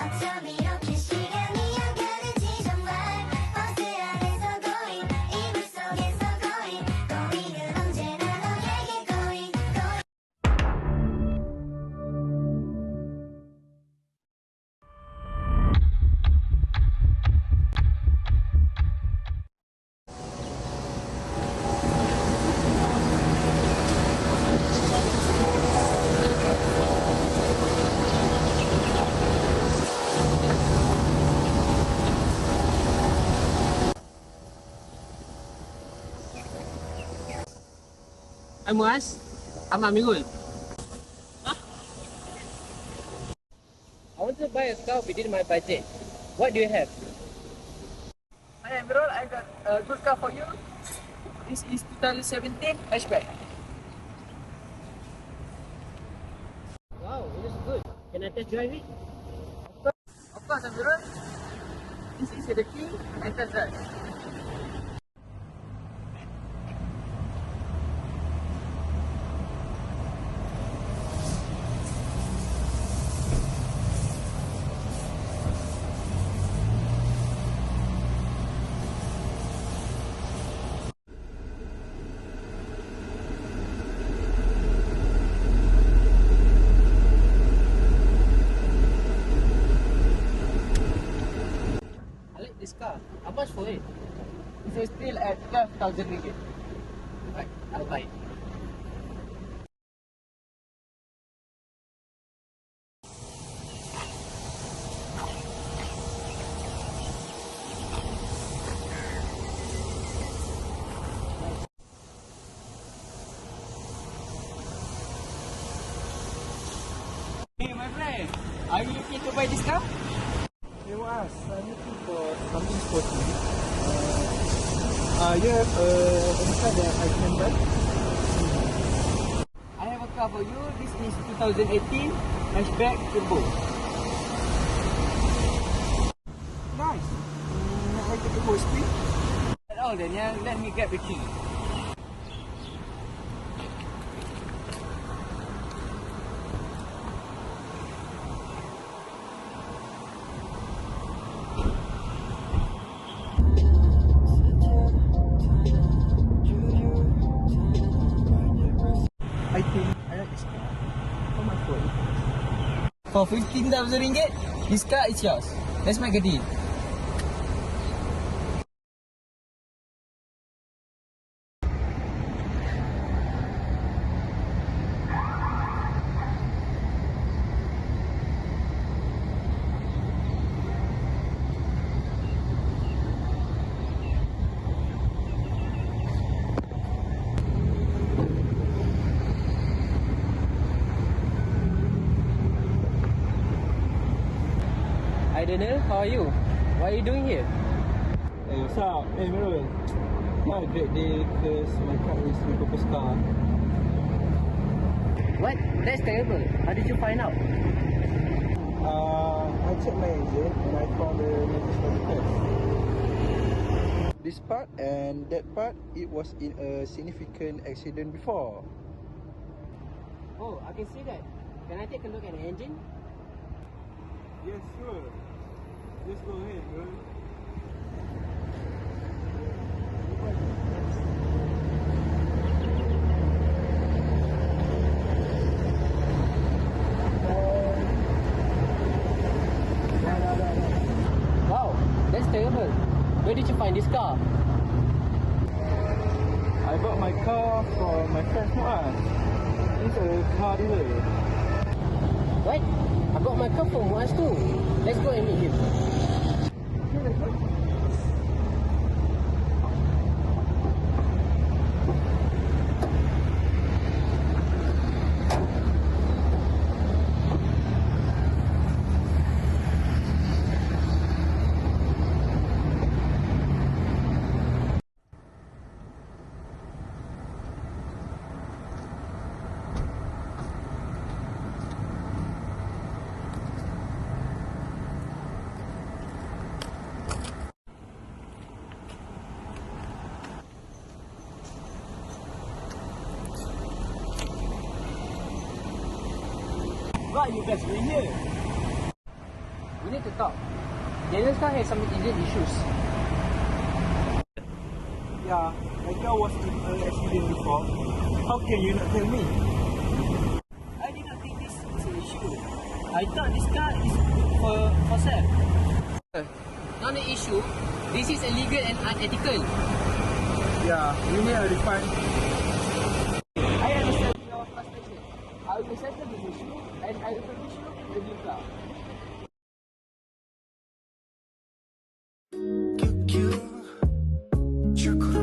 어쩜 이렇게 시간이 안 가는지 정말 버스 안에서 going 이불 속에서 going은 언제나 너에게 going I'm Muaz. I'm Amirul. I want to buy a car within my budget. What do you have? Hi Amirul, I got a good car for you. This is 2017 hatchback. Wow, it looks good. Can I test drive it? Of course Amirul. This is the key and test drive. I like this car. How much for it? It's still at 12,000 ringgit. Right, I'll buy it. Hey my friend, are you looking to buy this car? Hey Muaz, I'm looking for something sporty. You have any car that I can buy? I have a car for you. This is 2018 hatchback turbo. Nice. I take it for speed. That's all then, yeah. Let me get the key. I think I like this car. How much for it? For 15,000 ringgit, this car is yours. Let's make a deal. Hi Daniel, how are you? What are you doing here? Hey, what's up? Hey, Mirul. Not a great day because my car is my purpose car. What? That's terrible. How did you find out? I checked my engine and I found the notice for the test. This part and that part, it was in a significant accident before. Oh, I can see that. Can I take a look at the engine? Yes, sure. Just go ahead, bro. Wow, that's terrible. Where did you find this car? I bought my car from my friend's Muaz. He's a car dealer. What? I got my car from Muaz too. Let's go and meet him. What are you guys doing here? We need to talk. Daniel's car has some engine issues. Yeah, my car was in an accident before. How can you not tell me? I did not think this is an issue. I thought this car is for sale. Not an issue. This is illegal and unethical. Yeah, we need a refund. I understand your frustration. I will settle this issue and I will furnish you a new car. Chocolate